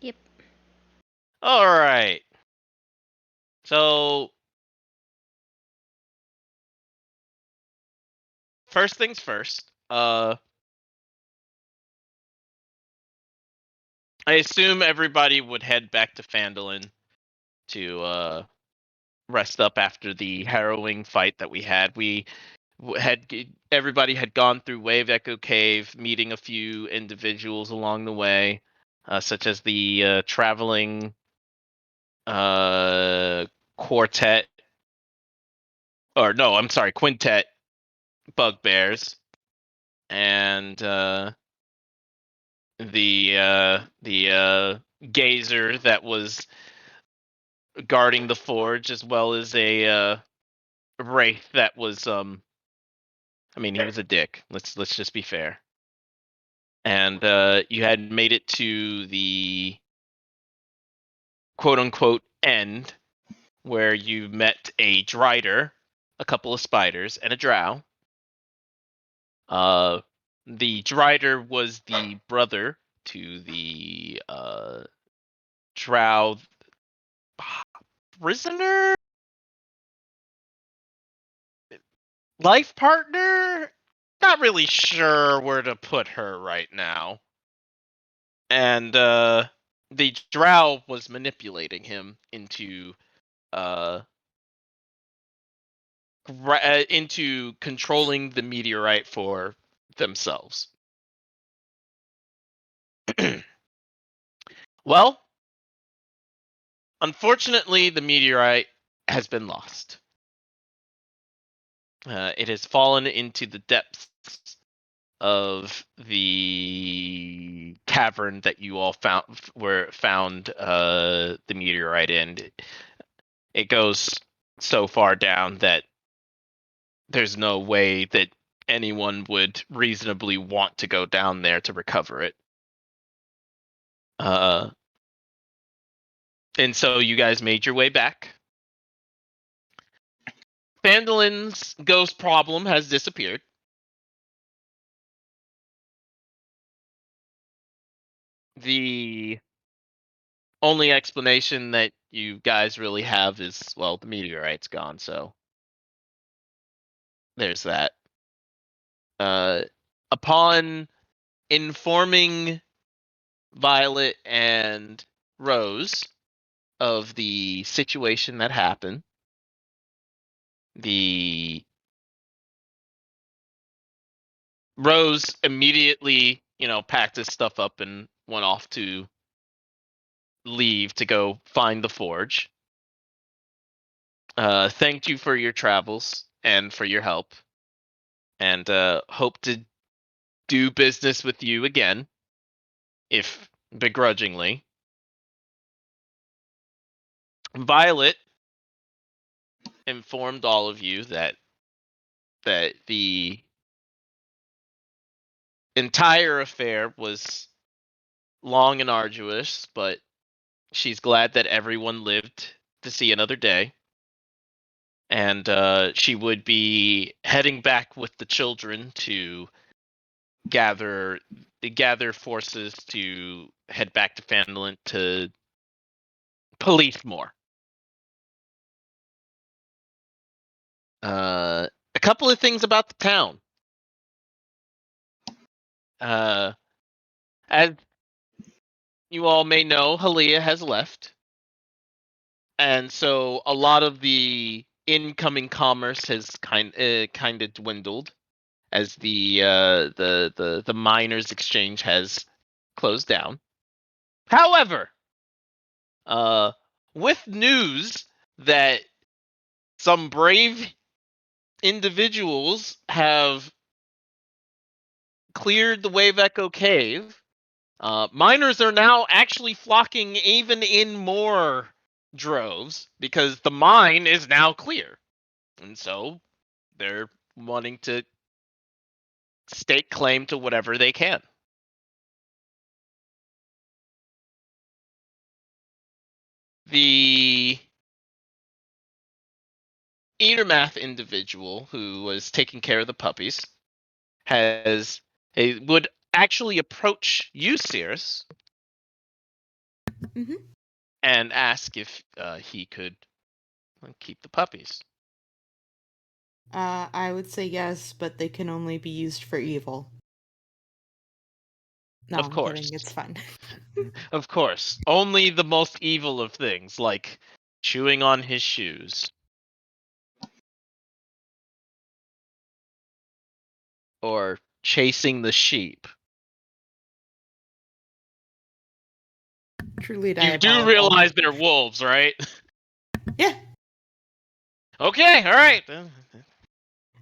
Yep. All right. So, first things first. I assume everybody would head back to Phandalin to rest up after the harrowing fight that we had. Everybody had gone through Wave Echo Cave, meeting a few individuals along the way, such as the traveling quartet, or no, I'm sorry, quintet bugbears, and the gazer that was guarding the forge, as well as a wraith that was I mean, he was a dick. Let's just be fair. And you had made it to the quote unquote end, where you met a Drider, a couple of spiders, and a drow. The Drider was the brother to the drow prisoner, life partner. Not really sure where to put her right now. And the drow was manipulating him uh into controlling the meteorite for themselves. Well, unfortunately, the meteorite has been lost. It has fallen into the depths of the cavern that you all found the meteorite in. It goes so far down that there's no way that anyone would reasonably want to go down there to recover it. And so you guys made your way back. Phandalin's ghost problem has disappeared. The only explanation that you guys really have is, well, the meteorite's gone, so there's that. Upon informing Violet and Rose of the situation that happened, the Rose immediately, packed his stuff up and went off to leave to go find the forge. Thanked you for your travels and for your help, and hope to do business with you again, if begrudgingly. Violet informed all of you that the entire affair was long and arduous, but she's glad that everyone lived to see another day. And she would be heading back with the children to gather forces to head back to Phandalin to police more. A couple of things about the town. As you all may know, Halia has left, and so a lot of the incoming commerce has kind of dwindled as the miners' exchange has closed down. However, with news that some brave individuals have cleared the Wave Echo Cave, miners are now actually flocking even in more droves because the mine is now clear. And so they're wanting to stake claim to whatever they can. The Eatermath individual who was taking care of the puppies would actually approach you, Cirrus, Mm-hmm. and ask if he could keep the puppies. I would say yes, but they can only be used for evil. No, Of I'm kidding. course. It's fun. Of course. Only the most evil of things, like chewing on his shoes. Or chasing the sheep. Truly You do diabolical. realize they're wolves, right? Yeah. Okay, all right.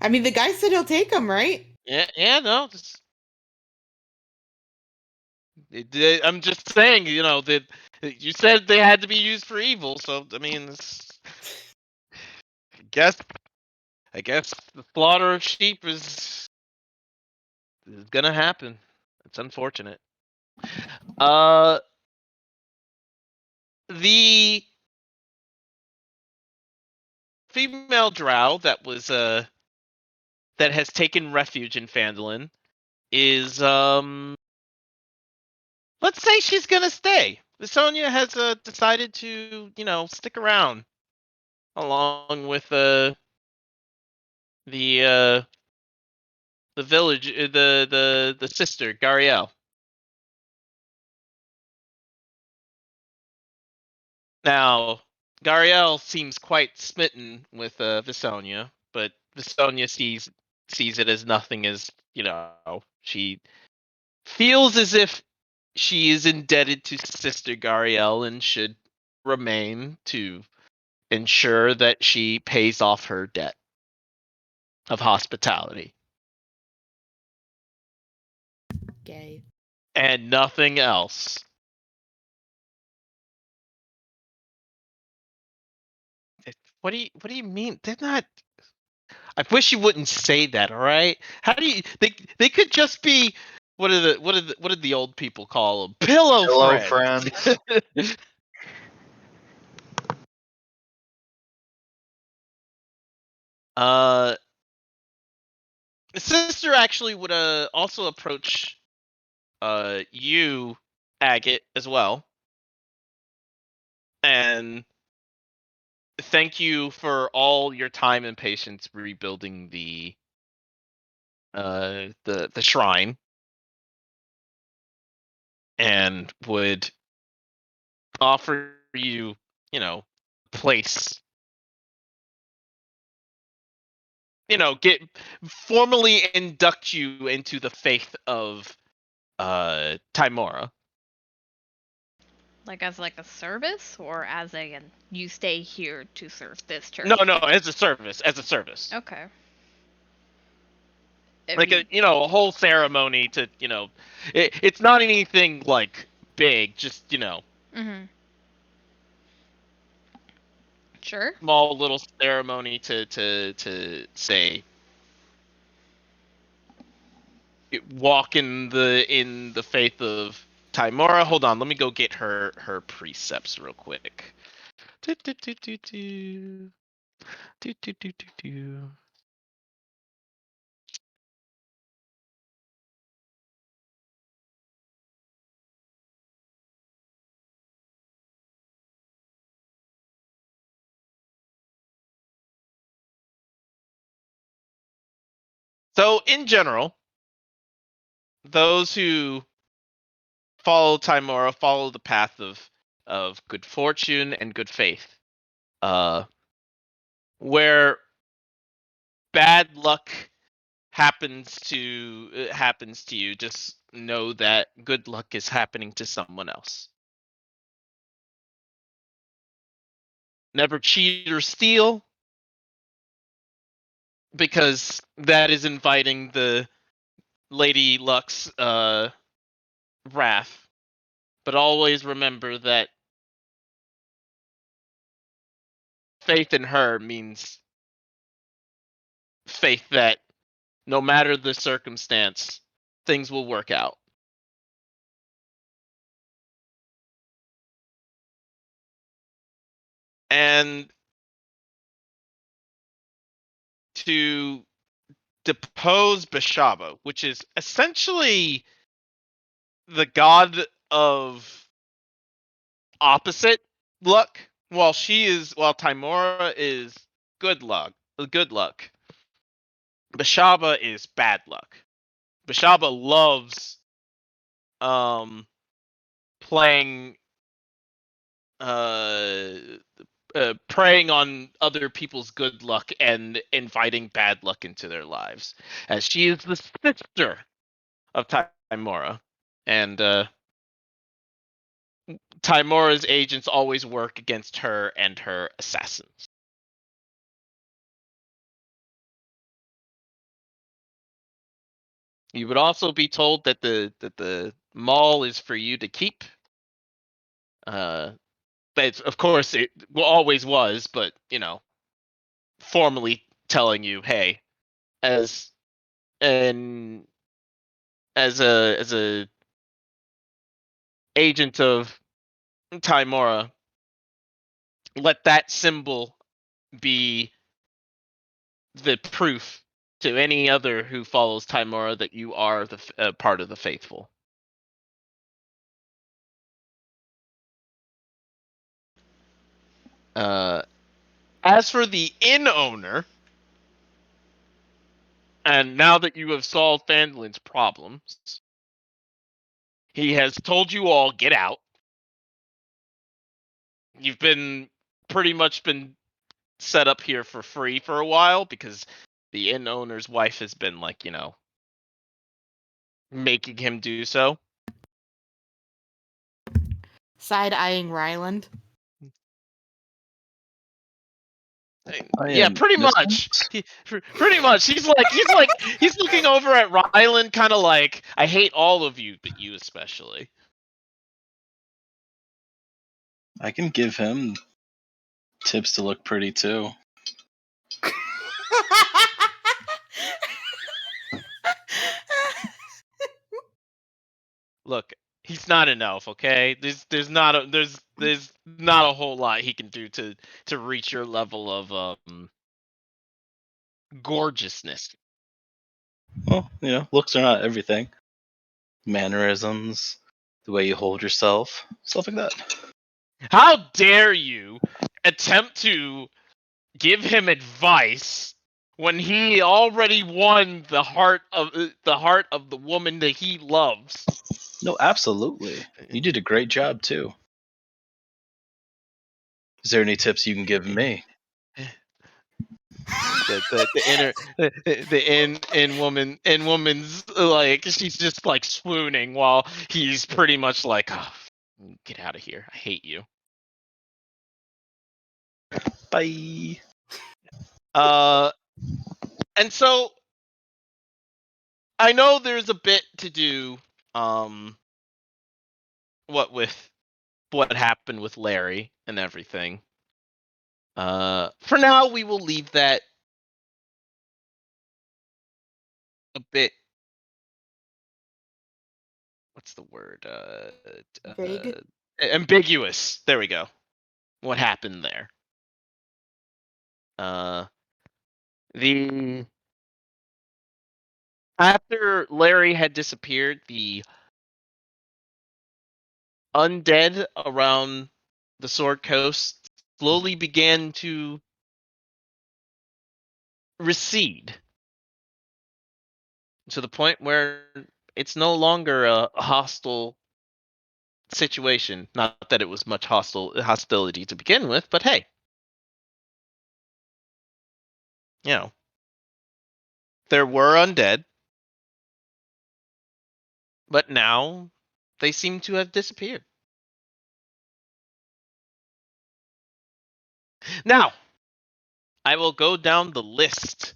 I mean, the guy said he'll take them, right? Yeah, no. I'm just saying, that you said they had to be used for evil, so I mean, I guess, I guess the slaughter of sheep is gonna happen. It's unfortunate. The female drow that has taken refuge in Phandalin is let's say she's gonna stay. Sonia has decided to, stick around along with the the village, the sister Gariel. Now, Gariel seems quite smitten with Visonia, but Visonia sees it as nothing, as she feels as if she is indebted to Sister Gariel and should remain to ensure that she pays off her debt of hospitality Gay. and nothing else. What do you mean? They're not. I wish you wouldn't say that. All right. How do you? They could just be. What did the old people call them? Pillow Hello, friends. friends. uh, the sister actually would also approach you, Agate, as well, and thank you for all your time and patience rebuilding the shrine, and would offer you, place, get formally induct you into the faith of Timora. Like as like a service, or as a and you stay here to serve this church? No, as a service. Okay. If Like you, a whole ceremony to, it's not anything like big, just, mm-hmm. Sure. small little ceremony to say walk in the faith of Timora. Hold on, let me go get her precepts real quick. Do, do, do, do, do. Do, do, do, do, do. So in general, those who follow Timora follow the path of good fortune and good faith. Where bad luck happens to you, just know that good luck is happening to someone else. Never cheat or steal, because that is inviting the Lady Luck's wrath. But always remember that faith in her means faith that no matter the circumstance, things will work out. And to depose Bashaba, which is essentially the god of opposite luck, while Timora is good luck, Bashaba is bad luck. Bashaba loves playing preying on other people's good luck and inviting bad luck into their lives, as she is the sister of Timora, and Timora's agents always work against her and her assassins. You would also be told that the mall is for you to keep. But of course it always was, but formally telling you, hey, as an as a agent of Timora, let that symbol be the proof to any other who follows Timora that you are the part of the faithful. As for the inn owner, and now that you have solved Phandelin's problems, he has told you all, get out. You've pretty much been set up here for free for a while because the inn owner's wife has been making him do so. Side-eyeing Ryland. Yeah, pretty much. Pretty much. He's looking over at Ryland, kind of like, I hate all of you, but you especially. I can give him tips to look pretty too. Look, he's not an elf, okay? There's not a whole lot he can do to reach your level of gorgeousness. Well, looks are not everything. Mannerisms, the way you hold yourself, stuff like that. How dare you attempt to give him advice when he already won the heart of the woman that he loves? No, absolutely. You did a great job too. Is there any tips you can give me? The woman's like, she's just like swooning while he's pretty much like, oh, get out of here, I hate you. Bye. And so I know there's a bit to do what happened with Larry and everything. For now we will leave that a bit, what's the word? Vague? Ambiguous. There we go. What happened there? The After Larry had disappeared, the undead around the Sword Coast slowly began to recede to the point where it's no longer a hostile situation. Not that it was much hostility to begin with, but hey, there were undead, but now they seem to have disappeared. Now, I will go down the list.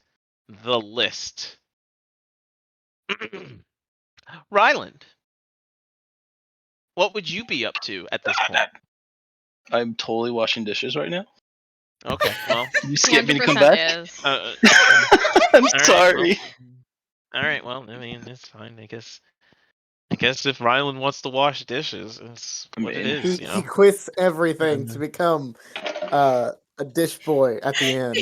Ryland, what would you be up to at this point? I'm totally washing dishes right now. Okay, well, You skip me to come back? Is. I'm sorry. All right, well, I mean, it's fine. I guess if Ryland wants to wash dishes, it's what it is, He quits everything to become a dish boy at the end.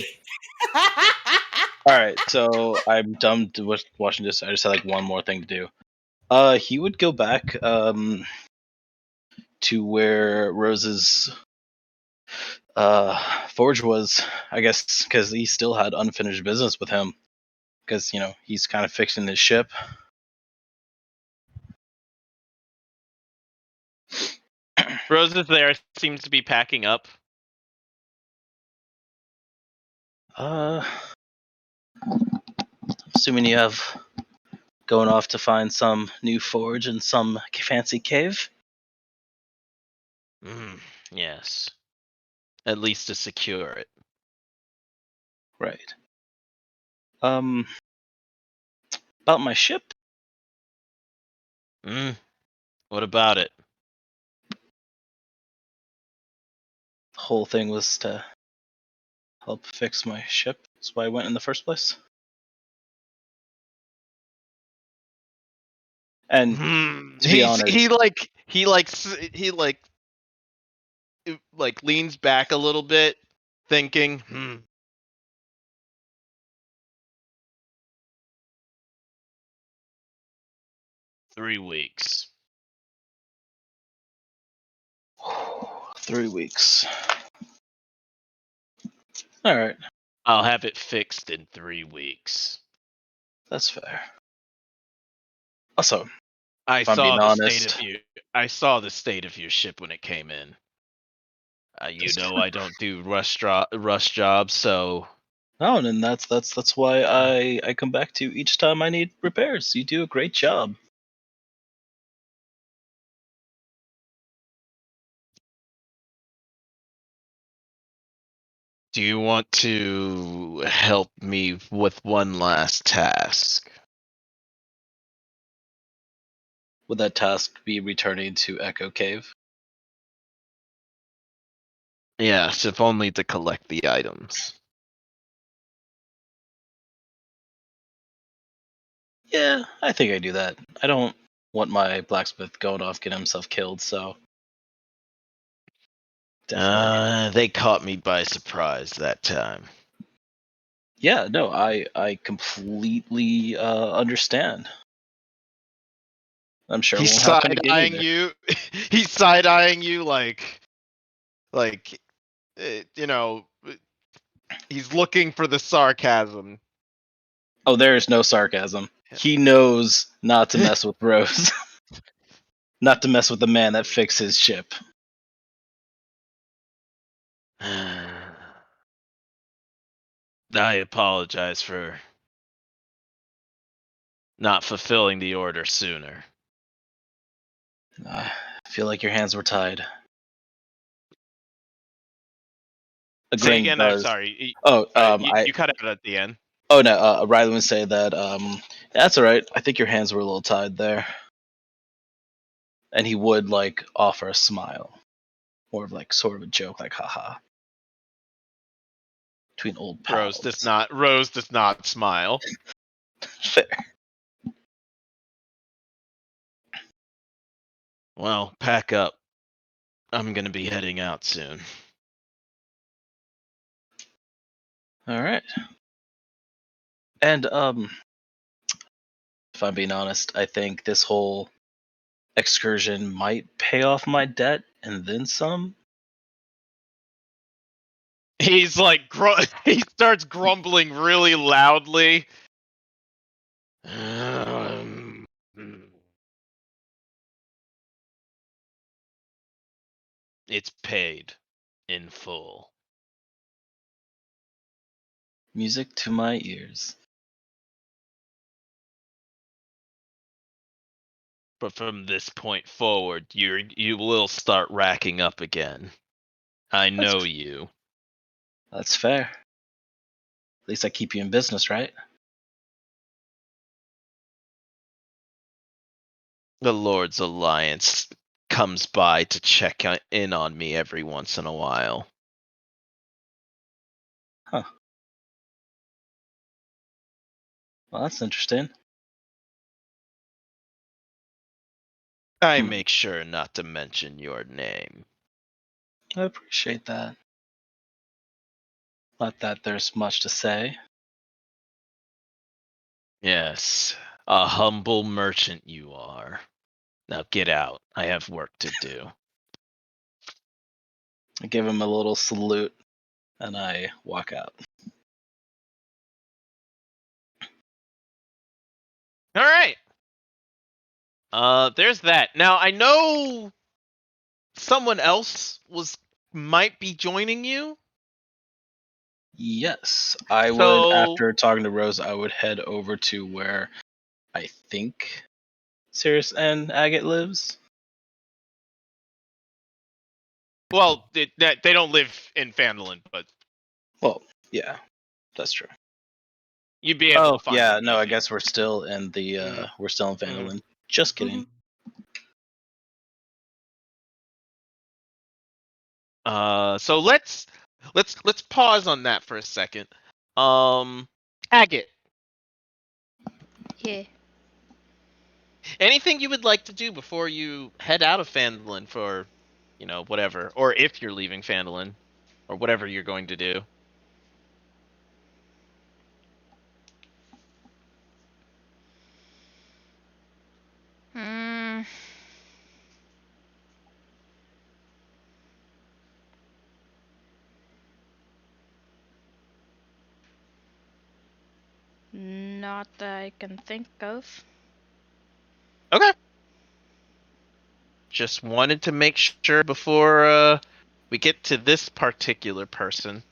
All right, so I'm done with washing dishes. I just had one more thing to do. He would go back to where Rose's forge was, I guess, because he still had unfinished business with him. Because, he's kind of fixing his ship. Rose is there. Seems to be packing up. Assuming you have going off to find some new forge in some fancy cave. Yes. At least to secure it. Right. About my ship? What about it? The whole thing was to help fix my ship. That's why I went in the first place. And to be honest, he leans back a little bit, thinking. 3 weeks. 3 weeks. All right, I'll have it fixed in 3 weeks. that's fair. Also, I if I'm being saw the honest, state of your ship when it came in. You That's know true. I don't do rush jobs, so no, and that's why I come back to you each time I need repairs. You do a great job. do you want to help me with one last task? Would that task be returning to Echo Cave? Yes, if only to collect the items. Yeah, I think I do that. I don't want my blacksmith going off getting himself killed, so definitely. They caught me by surprise that time. Yeah, no, I completely understand. I'm sure it He's won't happen side again eyeing either. you. He's side eyeing you like, you know, he's looking for the sarcasm. Oh, there is no sarcasm. He knows not to mess with Rose. Not to mess with the man that fixed his ship. I apologize for not fulfilling the order sooner. I feel like your hands were tied. Say Agreeing again. I'm does. sorry. Oh, You cut out at the end. Oh no, Riley would say that. That's all right. I think your hands were a little tied there. And he would offer a smile, more of sort of a joke, haha. Between old pals. Rose does not smile. Fair. Well, pack up. I'm gonna be heading out soon. All right. And if I'm being honest, I think this whole excursion might pay off my debt and then some. He's he starts grumbling really loudly. It's paid in full. Music to my ears. But from this point forward, you will start racking up again. I know you. That's fair. At least I keep you in business, right? The Lord's Alliance comes by to check in on me every once in a while. Huh. Well, that's interesting. I make sure not to mention your name. I appreciate that. Not that there's much to say. Yes, a humble merchant you are. Now get out. I have work to do. I give him a little salute, and I walk out. All right. There's that. Now I know someone else might be joining you. Yes, I would. So- After talking to Rose, I would head over to where I think Sirius and Agate lives. Well, they don't live in Phandalin, but Well, yeah, that's true. you'd be able Oh, to find yeah. them No, I easy. guess we're still in the we're still in Phandalin. Just kidding. So let's pause on that for a second. Agate, Yeah. anything you would like to do before you head out of Phandalin for, whatever, or if you're leaving Phandalin, or whatever you're going to do? Hmm. Not that I can think of. Okay. Just wanted to make sure before we get to this particular person.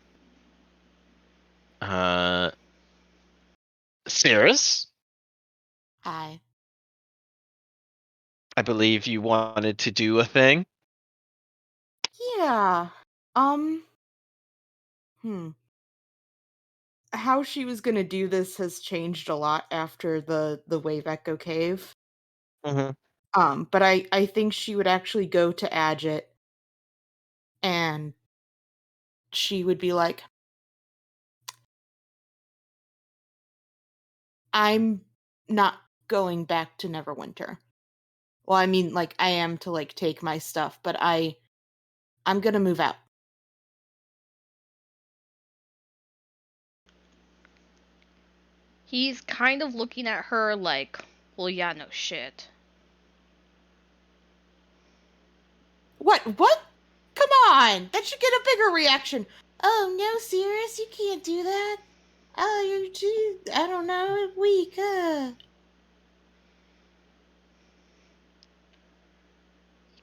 Cirrus, Hi. I believe you wanted to do a thing. Yeah. Hmm. How she was gonna do this has changed a lot after the Wave Echo Cave. Mm-hmm. But I think she would actually go to Adjet and she would be like, I'm not going back to Neverwinter. Well, I mean, like, I am to, like, take my stuff, but I'm gonna move out. He's kind of looking at her like, well, yeah, no shit. What? Come on! That should get a bigger reaction. Oh, no, Sirius, you can't do that. Oh, you're too, I don't know, weak, He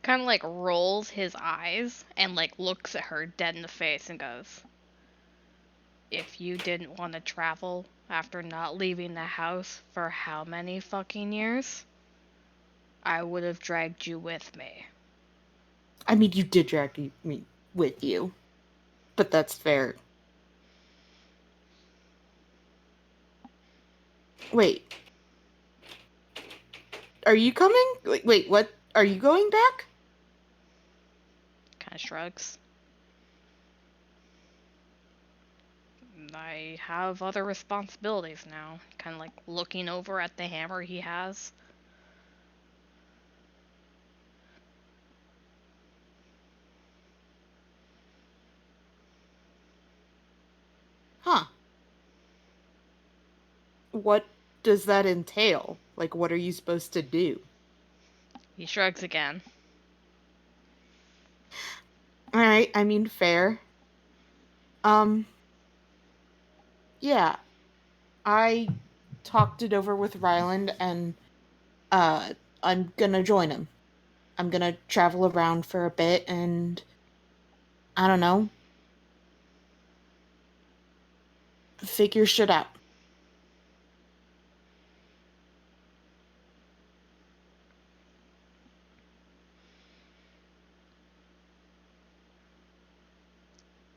kind of like rolls his eyes and like looks at her dead in the face and goes, if you didn't want to travel after not leaving the house for how many fucking years, I would have dragged you with me. I mean, you did drag me with you. But that's fair. Wait. Are you coming? Wait, what? Are you going back? Kind of shrugs. I have other responsibilities now. Kind of like looking over at the hammer he has. Huh. What does that entail? Like, what are you supposed to do? He shrugs again. Alright, I mean, fair. Yeah. I talked it over with Ryland and, I'm gonna join him. I'm gonna travel around for a bit and, I don't know, figure shit out.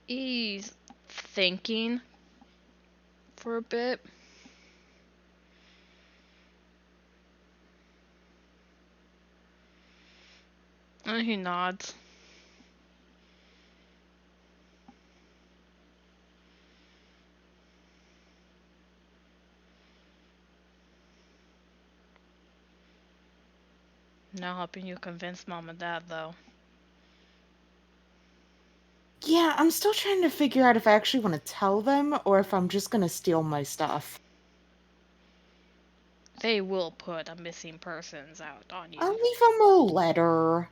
He's thinking for a bit. And he nods. Now helping you convince mom and dad, though. Yeah, I'm still trying to figure out if I actually want to tell them or if I'm just gonna steal my stuff. They will put a missing persons out on you. I'll leave them a letter.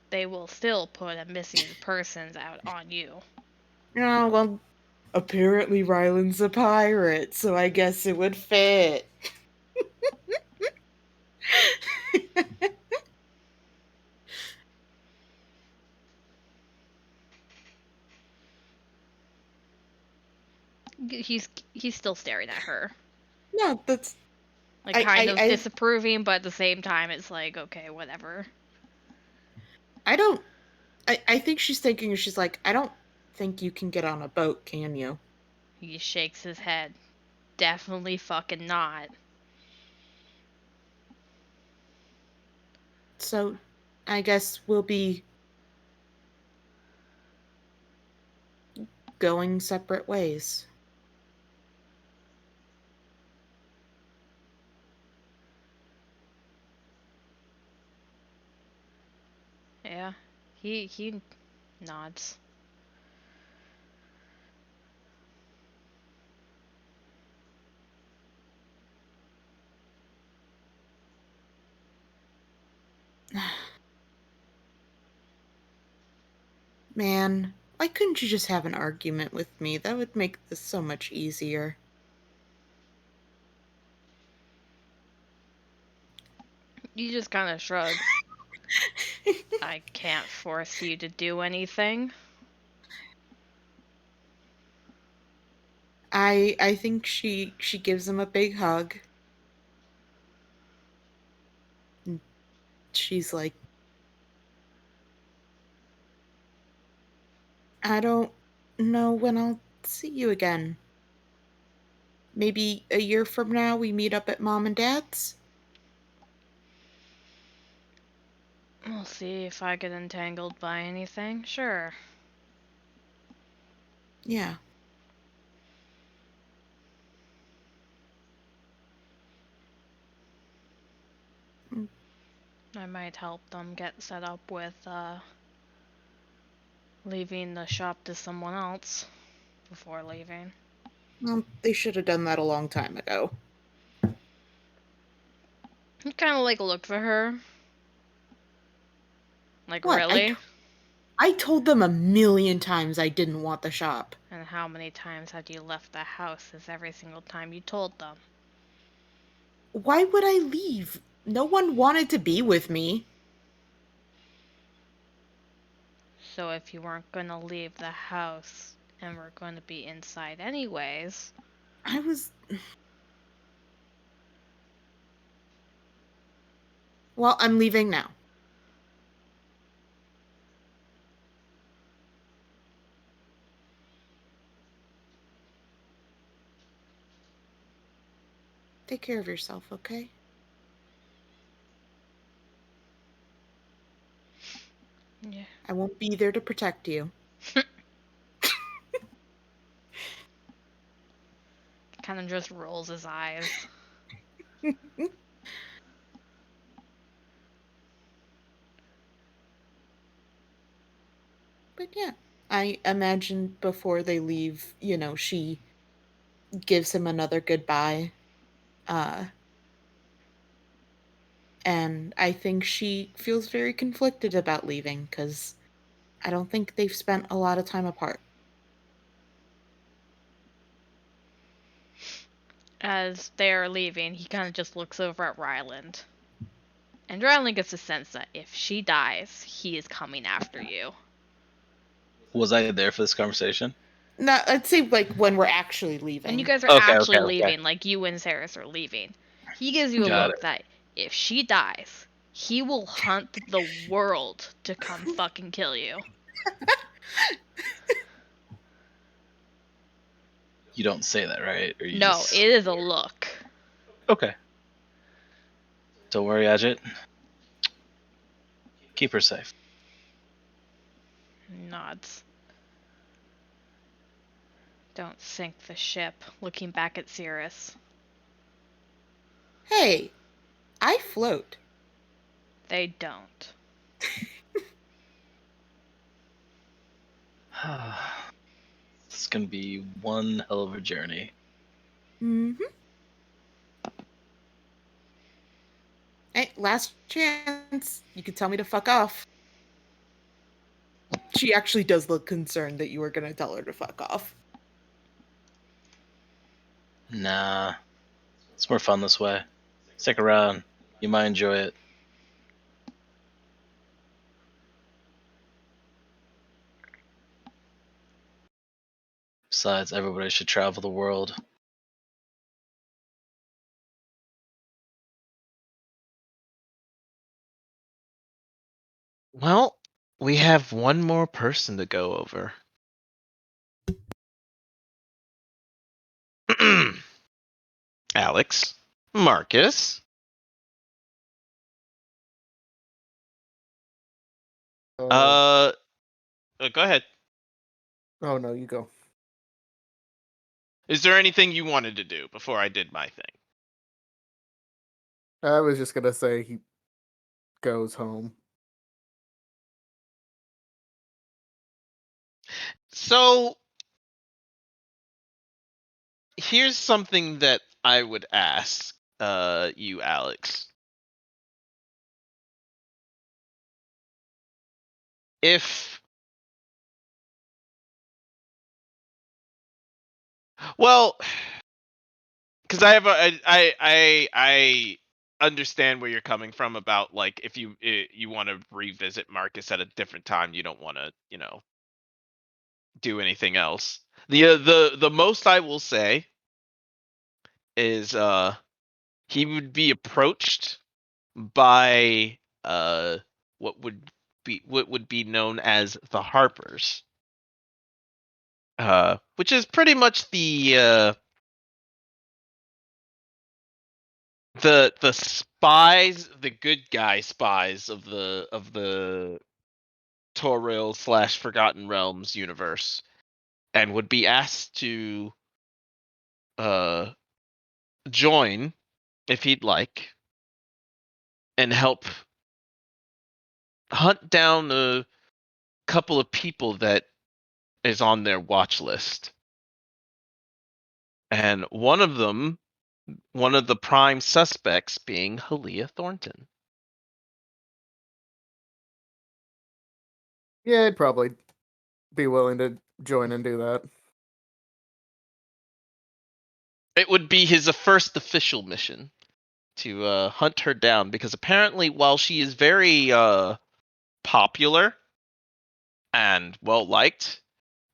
they will still put a missing persons out on you. Oh, well, apparently Ryland's a pirate, so I guess it would fit. He's still staring at her, No, that's like kind of disapproving, but at the same time, it's like, okay, whatever. I think she's thinking, she's like, I don't think you can get on a boat, can you? He shakes his head. Definitely fucking not. So, I guess we'll be going separate ways. Yeah, he nods. Man, why couldn't you just have an argument with me? That would make this so much easier. You just kind of shrug. I can't force you to do anything. I think she gives him a big hug. And she's like, I don't know when I'll see you again. Maybe a year from now we meet up at Mom and Dad's? We'll see if I get entangled by anything. Sure. Yeah. I might help them get set up with, leaving the shop to someone else before leaving. Well, they should have done that a long time ago. He kind of, like, looked for her. Like, What? really? I told them 1,000,000 times I didn't want the shop. And how many times have you left the house since every single time you told them? Why would I leave? No one wanted to be with me. So if you weren't gonna leave the house and were going to be inside anyways... I was... Well, I'm leaving now. Take care of yourself, okay? Yeah. I won't be there to protect you. Kind of just rolls his eyes. But yeah, I imagine before they leave, she gives him another goodbye. And I think she feels very conflicted about leaving because I don't think they've spent a lot of time apart. As they're leaving, he kind of just looks over at Ryland. And Ryland gets a sense that if she dies, he is coming after you. Was I there for this conversation? No, I'd say like when we're actually leaving. And you guys are Okay, actually okay. leaving, like you and Saris are leaving. He gives you a Got look that if she dies, he will hunt the world to come fucking kill you. You don't say that, right? Or you No, just... it is a look. Okay. Don't worry, Ajit. Keep her safe. Nods. Don't sink the ship, looking back at Cirrus. Hey, I float. They don't. It's gonna be one hell of a journey. Mm-hmm. Hey, last chance. You can tell me to fuck off. She actually does look concerned that you were gonna tell her to fuck off. Nah, it's more fun this way. Stick around. You might enjoy it. Besides, everybody should travel the world. Well, we have one more person to go over. Alex, Marcus. Go ahead. Oh no, you go. Is there anything you wanted to do before I did my thing? I was just gonna say he goes home. So here's something that I would ask you, Alex. If well, because I understand where you're coming from about like if you want to revisit Marcus at a different time, you don't want to do anything else. The most I will say is he would be approached by what would be known as the Harpers, which is pretty much the spies, the good guy spies of the Toril / Forgotten Realms universe, and would be asked to join if he'd like and help hunt down a couple of people that is on their watch list. And one of the prime suspects being Halia Thornton. Yeah, I'd probably be willing to join and do that. It would be his first official mission to hunt her down, because apparently while she is very popular and well liked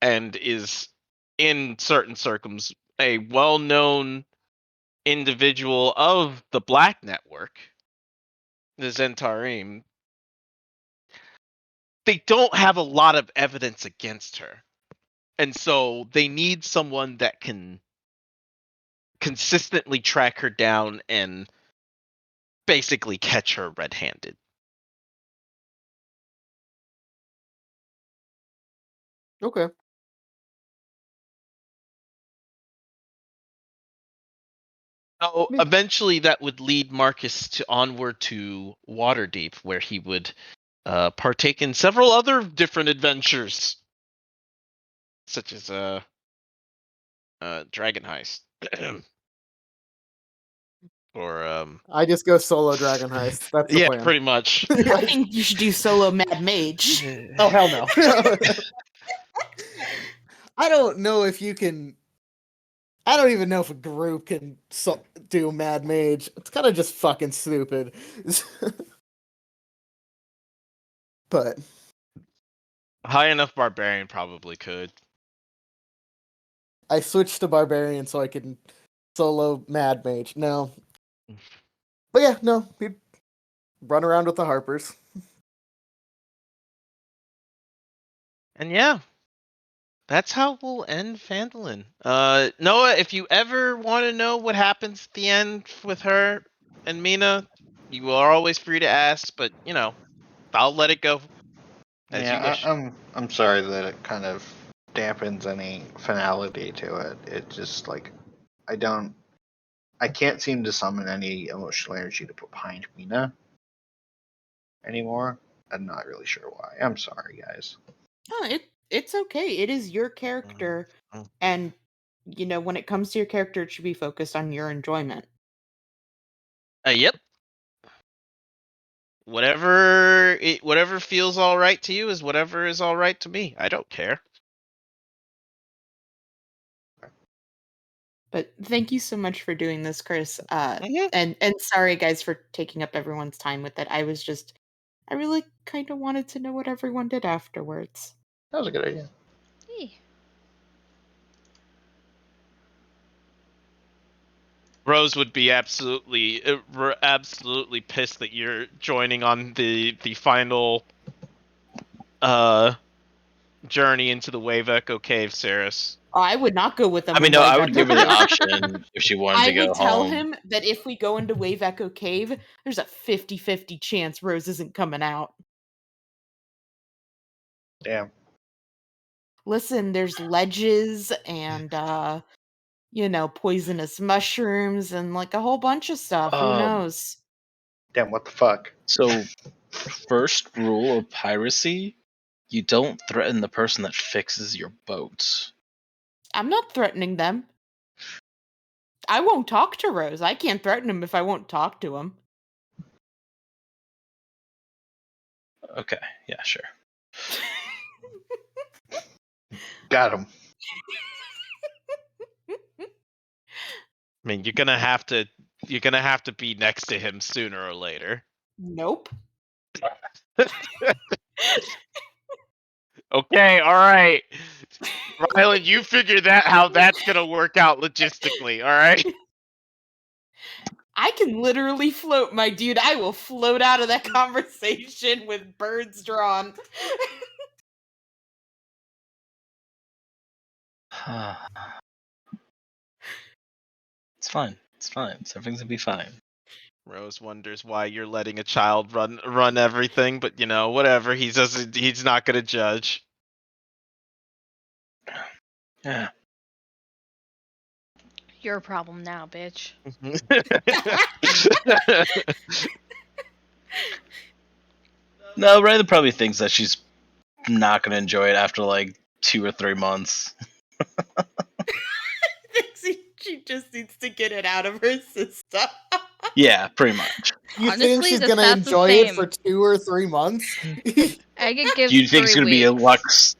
and is in certain circles a well-known individual of the Black Network, the Zentarim, they don't have a lot of evidence against her. And so they need someone that can consistently track her down and basically catch her red-handed. Okay. So Yeah. eventually that would lead Marcus onward to Waterdeep, where he would partake in several other different adventures, such as Dragon Heist. Or I just go solo Dragon Heist. That's the yeah, plan. pretty much. I think you should do solo Mad Mage. Oh hell no. I don't know if you can. I don't even know if a group can do Mad Mage. It's kind of just fucking stupid. But High enough barbarian probably could. I switched to Barbarian so I can solo Mad Mage. No. But yeah, no. We'd run around with the Harpers. And yeah, that's how we'll end Phandalin. Noah, if you ever want to know what happens at the end with her and Mina, you are always free to ask, but I'll let it go as you wish. I'm sorry that it kind of dampens any finality to it. It just like I can't seem to summon any emotional energy to put behind Mina anymore. I'm not really sure why. I'm sorry, guys. Oh, it's okay. It is your character, and when it comes to your character, it should be focused on your enjoyment. Yep. whatever feels all right to you is whatever is all right to me. I don't care. But thank you so much for doing this, Chris. Mhm. And sorry guys for taking up everyone's time with it. I really kind of wanted to know what everyone did afterwards. That was a good idea. Eh. Rose would be absolutely pissed that you're joining on the final journey into the Wave Echo Cave, Saris. Oh, I would not go with them. I mean, in no, Wave I would Echo give her the Cave. option if she wanted I to go would tell home. him that if we go into Wave Echo Cave, there's a 50-50 chance Rose isn't coming out. Damn. Listen, there's ledges and poisonous mushrooms and like a whole bunch of stuff. Who knows? Damn, what the fuck? So, first rule of piracy: you don't threaten the person that fixes your boat. I'm not threatening them. I won't talk to Rose. I can't threaten him if I won't talk to him. Okay, yeah, sure. Got him. I mean, you're gonna have to be next to him sooner or later. Nope. Okay, all right. Rylan, you figure how that's gonna work out logistically, all right? I can literally float, my dude. I will float out of that conversation with birds drawn. It's fine. It's fine. Everything's gonna be fine. Rose wonders why you're letting a child run everything, but whatever. He's not gonna judge. Yeah. Your problem now, bitch. No, Riley probably thinks that she's not gonna enjoy it after like 2 or 3 months. She just needs to get it out of her system. Yeah, pretty much. You think Honestly, she's the gonna stats the enjoy it same. for 2 or 3 months? I could give Do you think it's 3 gonna be a weeks. Lux?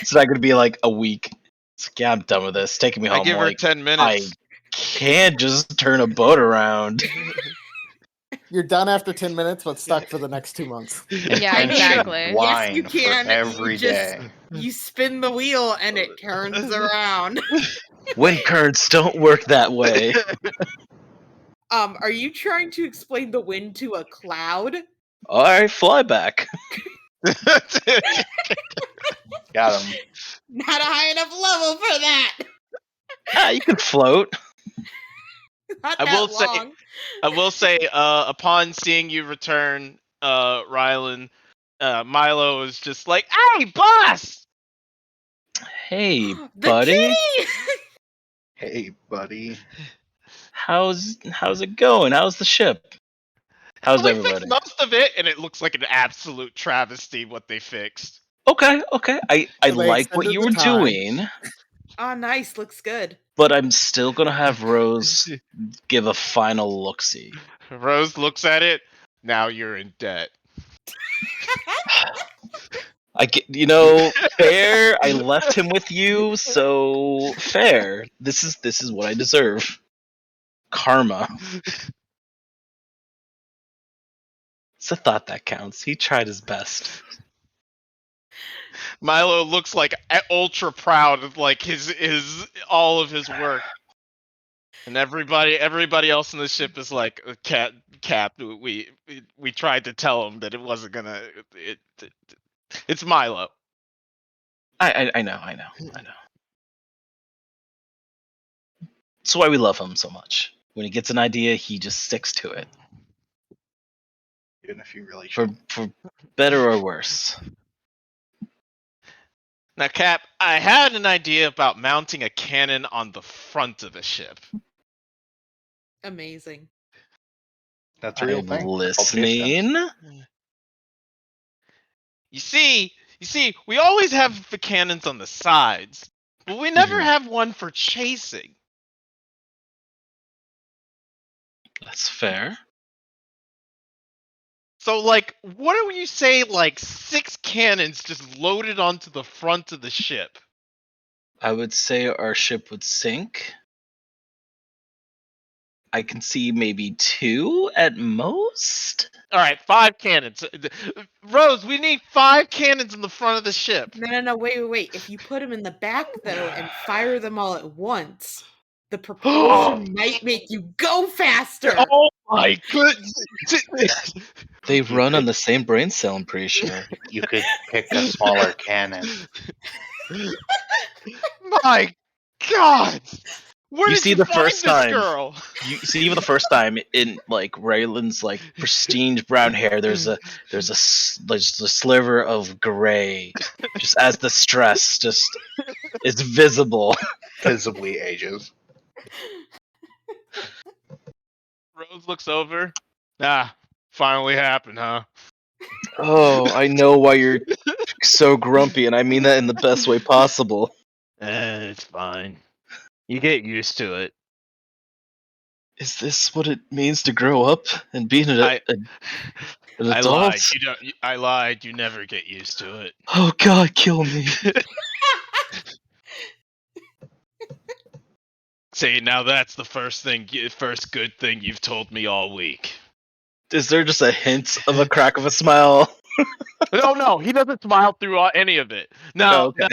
It's not gonna be like a week. It's like, yeah, I'm done with this. It's taking me I home. give her Like, 10 minutes. can't just turn a boat around. You're done after 10 minutes, but stuck for the next 2 months. Yeah, And she exactly. whine Yes, you can. for every You just- day. You spin the wheel and it turns around. Wind currents don't work that way. Are you trying to explain the wind to a cloud? All right, fly back. Got him. Not a high enough level for that. You can float. Not I that will say- long. I will say, upon seeing you return, Rylan, Milo is just like, "Hey, boss!" Hey, The buddy. kitty! Hey, buddy. How's it going? How's the ship? How's We everybody? fixed most of it, and it looks like an absolute travesty what they fixed. Okay. I So they like what extended you the were time. doing, Oh, nice. Looks good. but I'm still gonna have Rose give a final look-see. Rose looks at it. Now you're in debt. I get, fair. I left him with you, so fair. This is what I deserve. Karma. It's a thought that counts. He tried his best. Milo looks like ultra proud of like his all of his work, and everybody else in the ship is like, Cap. We tried to tell him that it wasn't gonna. It's Milo. I know. That's why we love him so much. When he gets an idea, he just sticks to it. Even if you really For better or worse. Now, Cap, I had an idea about mounting a cannon on the front of the ship. Amazing. That's a real I'm thing. listening. You see, we always have the cannons on the sides, but we never Mhm. have one for chasing. That's fair. So, like, what do you say, like, 6 cannons just loaded onto the front of the ship? I would say our ship would sink. I can see maybe 2 at most. Alright, 5 cannons. Rose, we need 5 cannons in the front of the ship. No, wait. If you put them in the back, though, and fire them all at once, the propulsion might make you go faster! Oh my goodness! They run on the same brain cell, I'm pretty sure. You could pick a smaller cannon. My God! Where You did see you the find first this time. girl? You see, even the first time in like Raylan's like pristine brown hair, there's a sliver of gray, just as the stress just is visible. Visibly ages. Rose looks over. Ah, finally happened, huh? Oh, I know why you're so grumpy, and I mean that in the best way possible. It's fine. You get used to it. Is this what it means to grow up and be an I adult? lied. I lied. You never get used to it. Oh God, kill me! See, now that's the first good thing you've told me all week. Is there just a hint of a crack of a smile? No, he doesn't smile through any of it. No, Okay.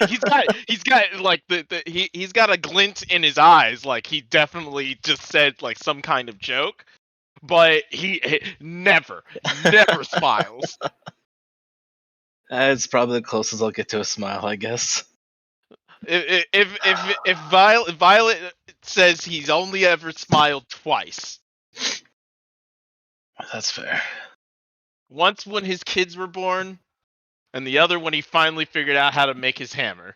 he's got like he's got a glint in his eyes, like he definitely just said like some kind of joke, but he never smiles. It's probably the closest I'll get to a smile, I guess. If Violet says he's only ever smiled twice. That's fair. Once when his kids were born, and the other when he finally figured out how to make his hammer.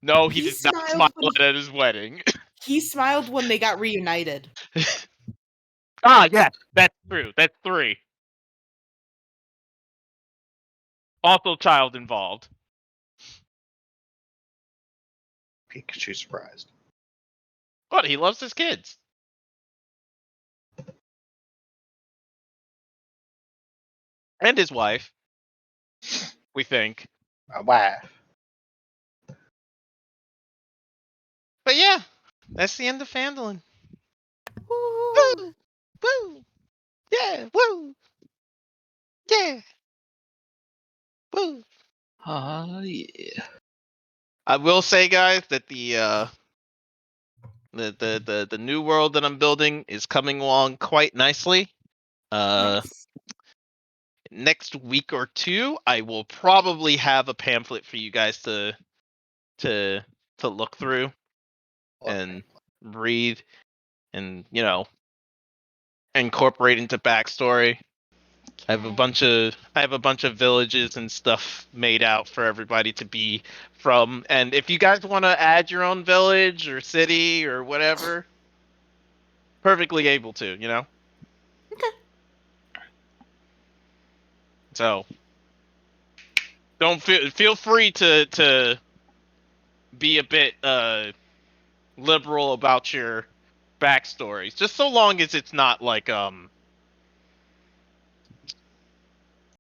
No, he did not smile at his wedding. He smiled when they got reunited. Yeah, that's true. That's 3. Also child involved. Pikachu surprised. But he loves his kids. And his wife. We think. Wow. But yeah, that's the end of Phandalin. Woo! Woo! Yeah, woo! Yeah! Woo! Yeah. I will say, guys, that the new world that I'm building is coming along quite nicely. Nice. Next week or 2, I will probably have a pamphlet for you guys to look through and read, and incorporate into backstory. I have a bunch of villages and stuff made out for everybody to be from, and if you guys want to add your own village or city or whatever, perfectly able to, Okay. So don't feel free to be a bit liberal about your backstories, just so long as it's not like